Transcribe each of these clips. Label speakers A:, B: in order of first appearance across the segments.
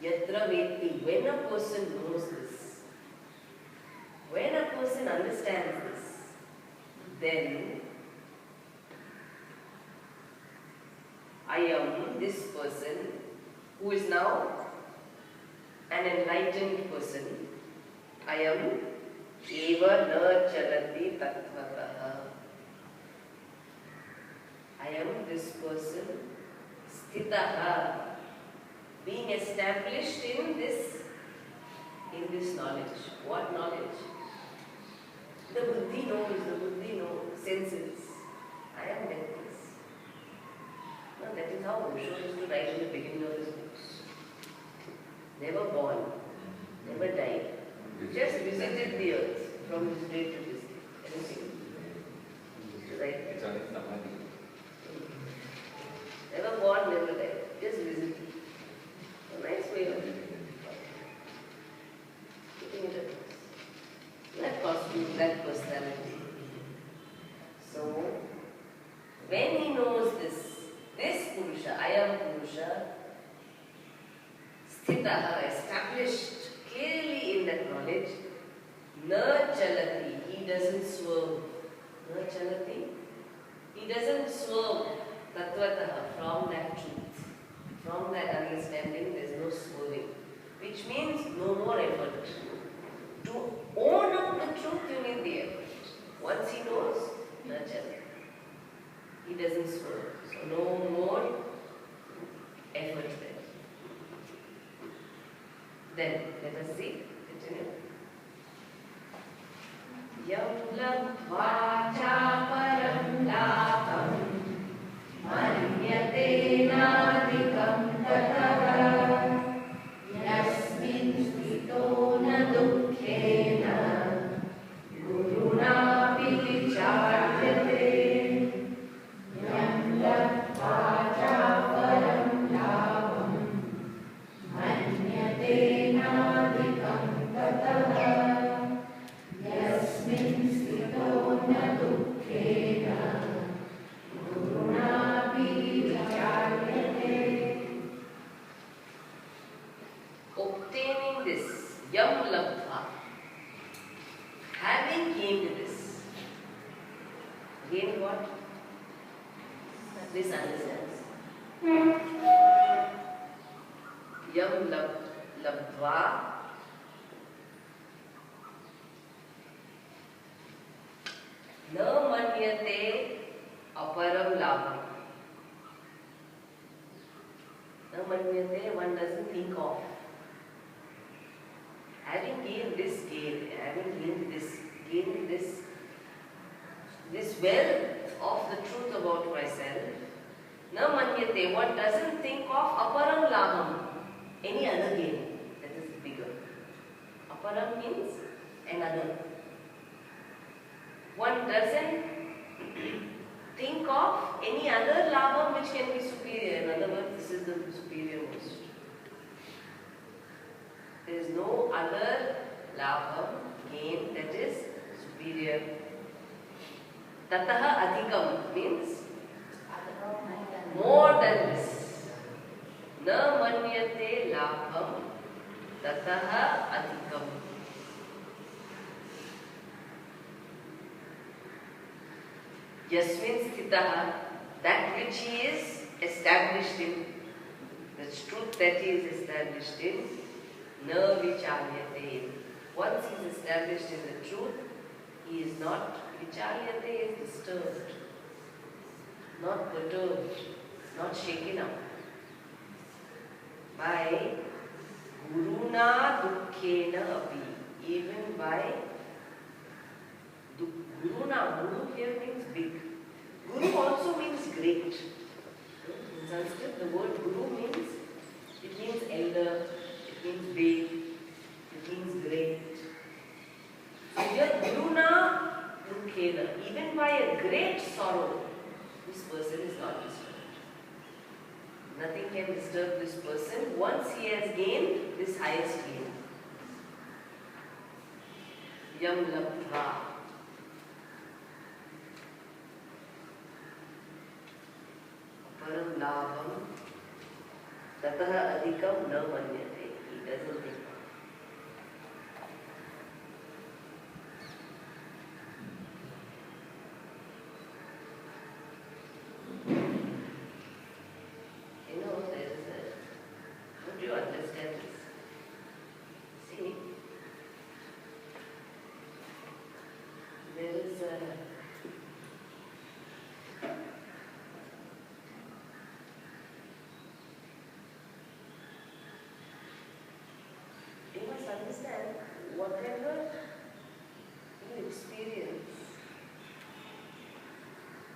A: Yatra Veti. When a person knows this, when a person understands this, then I am this person who is now an enlightened person. I am eva na chalati tattvataha. I am this person, sthitaha, being established in this knowledge. What knowledge? The buddhi knows, senses. I am like this. Now that is how Osho used to write in the beginning of his books. Never born, never died. Just visited the earth from his day to this day. Anything. Right?
B: It's only samadhi.
A: Never born, never died. Just visited. A nice way of putting it across. That costume, that personality. So, when he knows this Purusha, I am Purusha, sthitaha, established clearly in that knowledge, na chalati, he doesn't swerve. Na chalati, he doesn't swerve tattvataha from that truth. From that understanding, there is no swerving, which means no more effort. To own up the truth, you need the effort. Once he knows, na chalati. He doesn't swerve. So no more effort there. Then, let us see. Continue. Yam labdva cha param labham manyate nadikam tatava yasmin sthito na dukkhena guruna vicharyate. Yam labdva cha param labham manyate nadikam tatava yasmin sthito na dukkhena guruna vicharyate. Obtaining this, yam labdva, having gained this, gained what? This understands. Yam labdva na manyate aparam labham. Na manyate, one doesn't think of. Having gained this gain, having gained this wealth of the truth about myself, na manyate, one doesn't think of aparam labham, any other gain that is bigger. Aparam means another. One doesn't think of any other labham which can be superior. In other words, this is the superior most. There is no other labham, gain that is superior. Tataha adhikam means more than this. Na manyate labham tataha adhikam. Yasmin sthitaha, that which he is established in, the truth that he is established in, na vicharyate. Once he is established in the truth, he is not vicharyate, is disturbed, not perturbed, not shaken up by guruna dukkhena api, even by guruna. Guru here means big. Guru also means great. In Sanskrit, the word guru means, it means elder, it means big, it means great. So here, guruna dukkhena, even by a great sorrow, this person is not disturbed. Nothing can disturb this person once he has gained this highest gain. Yam labdva. Param labham tataha adhikam na manyate. He doesn't think. You know, there is a, would you understand this? See, there is a, you must understand whatever you experience,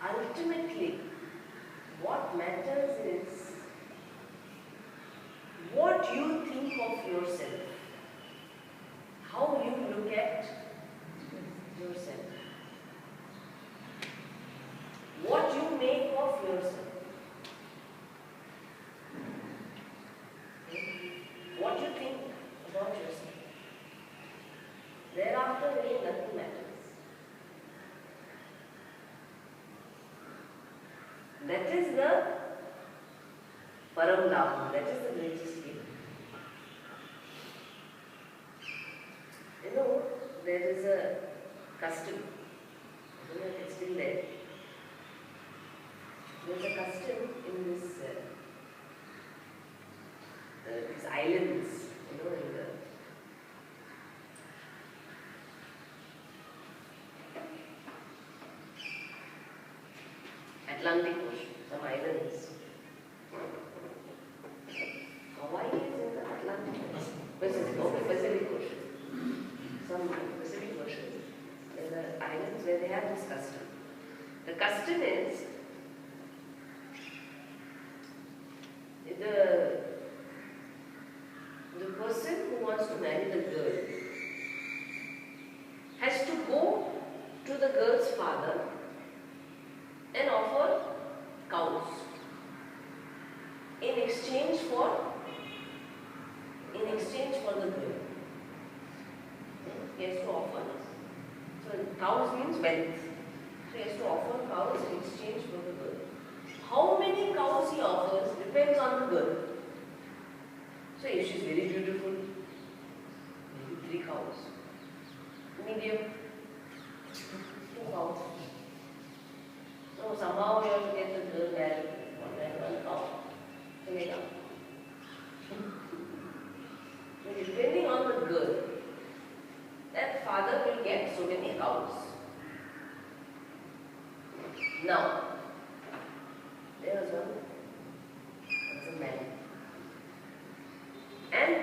A: ultimately what matters is what you think of yourself, how you look at yourself, what you make of yourself, what you think about yourself. Thereafter, really nothing matters. That is the Param Lam, that is the greatest gift. You know, there is a custom, I don't know if it's still there. There's a custom in this, these islands, you know, in the Atlantic Ocean, some islands. Hawaii is in the Atlantic Ocean. Pacific Ocean. Some Pacific Ocean. There are islands where they have this custom. The custom is the person who wants to marry the girl has to go to the girl's father and offer cows in exchange for the girl. He has to offer. So cows means wealth. So he has to offer cows in exchange for the girl. How many cows he offers depends on the girl. So if she's very beautiful, maybe 3 cows. Medium, 2 cows. So somehow you have to get the girl married. One cow. So depending on the girl, that father will get so many cows. Now, there was a man. And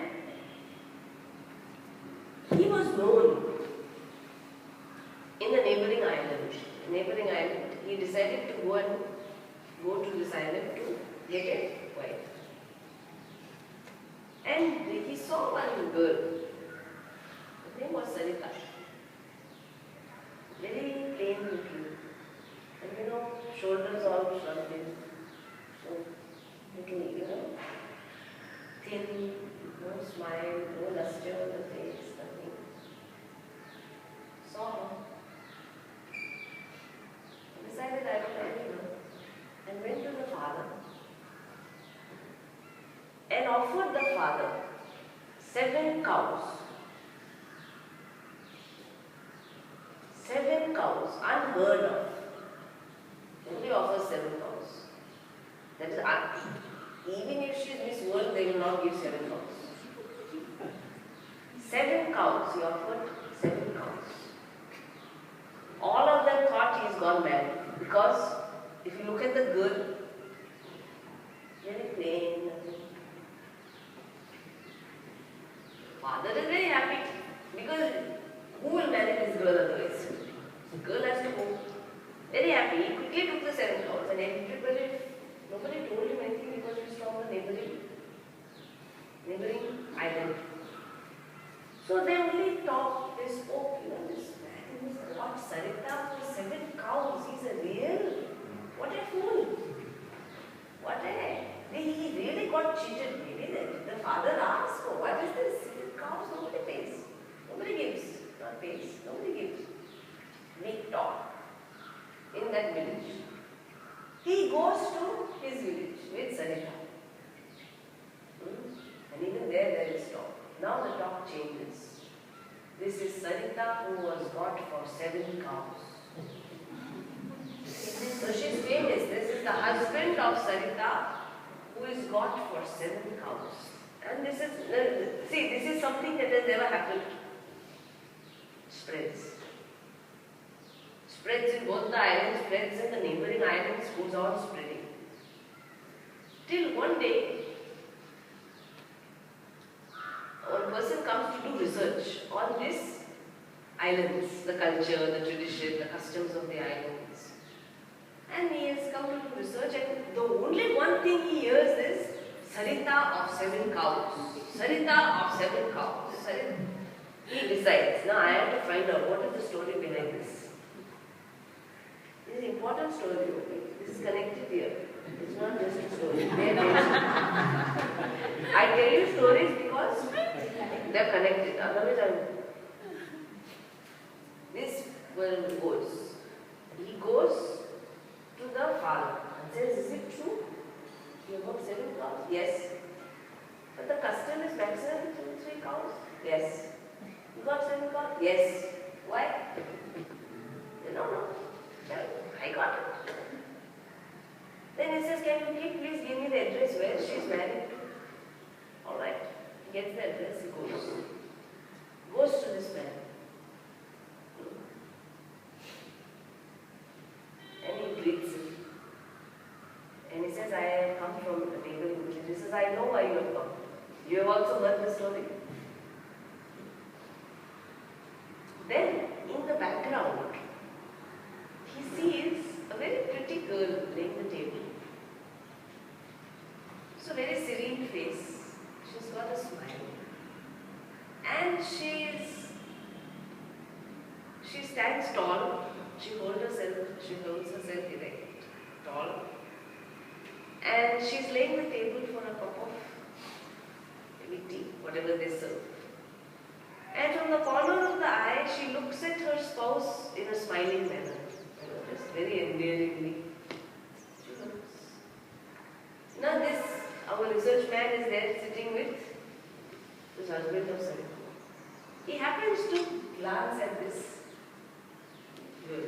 A: he was known in the neighboring island. He decided to go to this island to get a wife. And he saw one girl. Her name was Sarita. Very plain looking. And you know, shoulders all shrunken. So, little, thin, no smile, no luster on the face, nothing. Saw her. Decided I will marry her. And went to the father. And offered the father 7 cows. 7 cows, unheard of. Nobody offers 7 cows. That is, even if she is Miss World, they will not give 7 cows. 7 cows, he offered 7 cows. All of them thought he is gone mad. Because if you look at the girl, very plain, nothing. Father is very happy because who will marry this girl otherwise? The girl has to go. Very happy. He quickly took the 7 cows and nobody told him anything because he was from the neighboring island. So they only talked, they spoke, this man has got Sarita for 7 cows. He's a real, what a fool. He really got cheated. Maybe the father asked, oh, what is this? 7 cows, nobody pays. Nobody gives. Not pays, nobody gives. Big talk in that village. He goes to his village with Sarita. And even there is talk. Now the talk changes. This is Sarita who was got for 7 cows. So she's famous. This is the husband of Sarita who is got for 7 cows. And this is something that has never happened. Spreads. Spreads in both the islands, spreads in the neighboring islands, goes on spreading. Till one day, one person comes to do research on these islands, the culture, the tradition, the customs of the islands. And he has come to do research, and the only one thing he hears is Sarita of 7 cows. Sarita of 7 cows. He decides, now I have to find out what is the story behind this. This is an important story, okay? This is connected here. It's not just a story. I tell you stories because they are connected. Otherwise, this one goes. He goes to the farm and says, is it true? You have 7 cows? Yes. But the custom is maximum 2-3 cows? Yes. You got 7 cows? Yes. Why? No. I got it. Then he says, can you please give me the address where she is married to? Alright. He gets the address, he goes. Goes to this man. And he greets him. And he says, I have come from a neighboring village. He says, I know why you have come. You have also heard the story. Then, in the background, he sees a very pretty girl laying the table. So very serene face. She's got a smile. And she stands tall. She holds herself erect, tall. And she's laying the table for a cup of maybe tea, whatever they serve. And from the corner of the eye, she looks at her spouse in a smiling manner. Just very endearingly. She looks. Now our research man is there sitting with his husband or son. He happens to glance at this girl.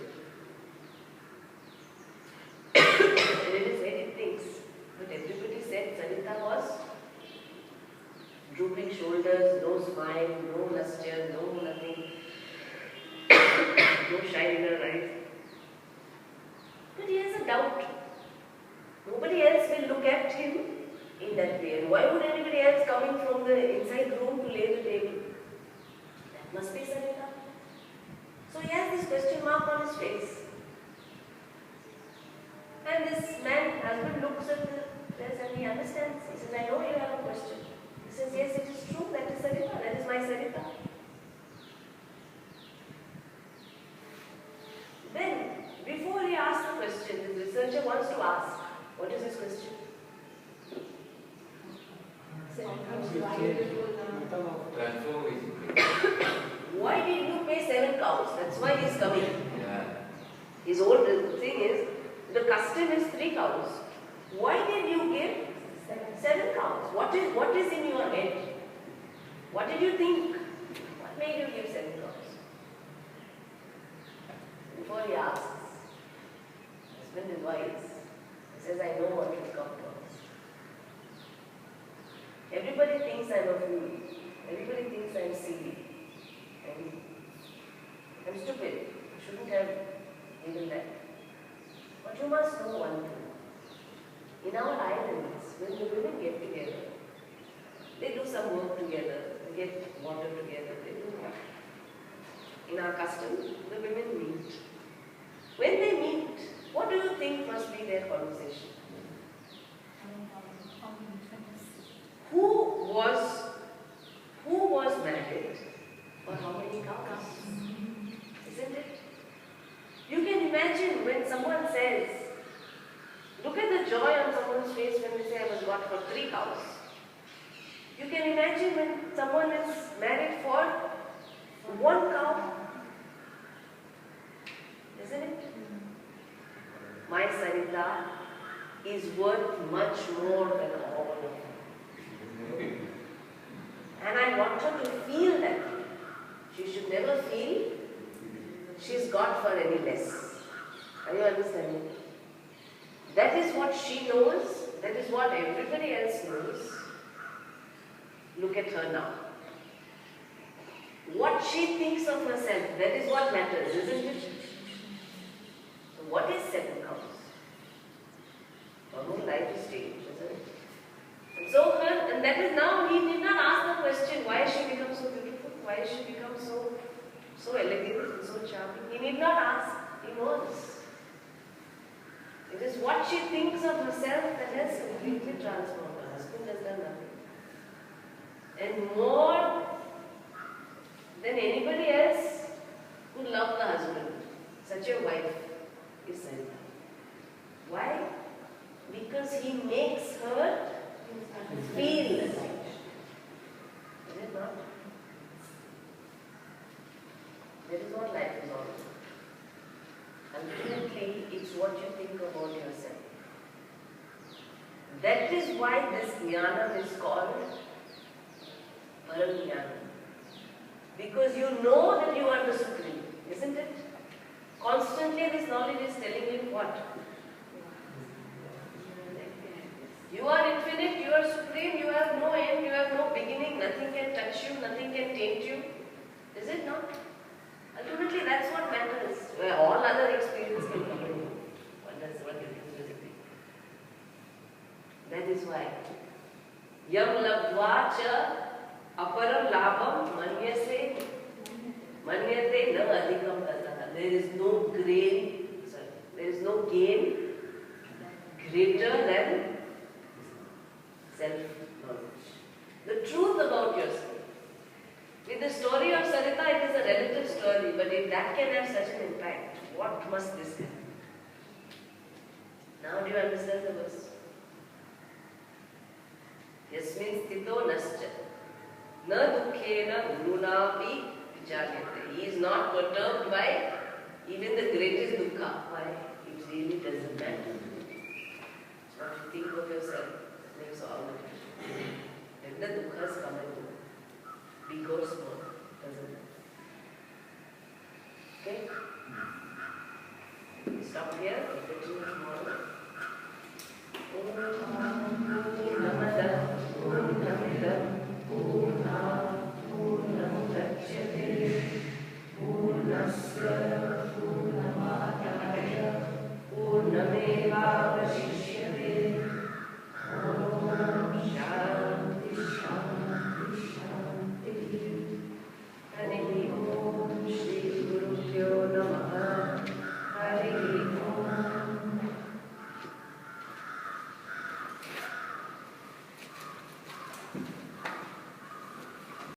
A: And it is very things. But everybody said Sarita was drooping shoulders, no smile, no lustre, no nothing, no shine in her eyes. But he has a doubt. Nobody else will look at him in that way. And why would anybody else coming from the inside room to lay the table? That must be Sarita. So he has this question mark on his face. And this man, husband, looks at the dress and he understands. He says, I know you have a question. He says, yes, it is true. That is Sarita. That is my Sarita. Then, before he asks the question, the researcher wants to ask, what is his question? Why did you pay 7 cows? That's why he is coming.
B: Yeah.
A: His whole thing is, the custom is 3 cows. Why did you give 7 cows? What is in your head? What did you think? What made you give 7 cows? Before he asks, husband is wise. He says, I know what will come to us. Everybody thinks I'm a fool. Everybody thinks I'm silly. I'm stupid. I shouldn't have given that. But you must know one thing. In our islands, when the women get together, they do some work together, they get water together, they do that. In our custom, the women meet. When they meet, what do you think must be their conversation? Who was married for how many cows? Isn't it? You can imagine when someone says, look at the joy on someone's face when they say I was got for 3 cows. You can imagine when someone is married for 1 cow. Isn't it? My Sarita is worth much more than all of them. And I want her to feel that. She should never feel she's got for any less. Are you understanding? That is what she knows. That is what everybody else knows. Look at her now. What she thinks of herself, that is what matters, isn't it? So what is seven cows? Her whole life is changed, isn't it? And so and that is now, he did not ask the question, why has she become so beautiful? Why has she become so elegant and so charming? He need not ask, he knows. It is what she thinks of herself that has completely transformed her. Husband has done nothing. And more than anybody else who loved the husband, such a wife is Sarita. Why? Because he makes her feel. Is it not? That is what life is all about. Ultimately, it's what you think about yourself. That is why this jnana is called Param-jnana. Because you know that you are the Supreme, isn't it? Constantly this knowledge is telling you what? You are infinite, you are supreme, you have no end, you have no beginning, nothing can touch you, nothing can taint you. Is it not? Ultimately, that's what matters. Where all other experience can come in. What difference does it make? That is why. Yam labdva cha aparam labham manyase manyate na adhikam tataha. There is no gain greater than self-knowledge. The truth about yourself. With the story of Sarita, it is a relative story, but if that can have such an impact, what must this have? Now do you understand the verse? Yasmin sthito nascha na dukkhena gurunapi vicharyate. He is not perturbed by even the greatest dukkha. Why? It really doesn't matter. What you think of yourself makes all the difference. When the dukkhas come and go, big or small, doesn't matter. Okay? Stop here.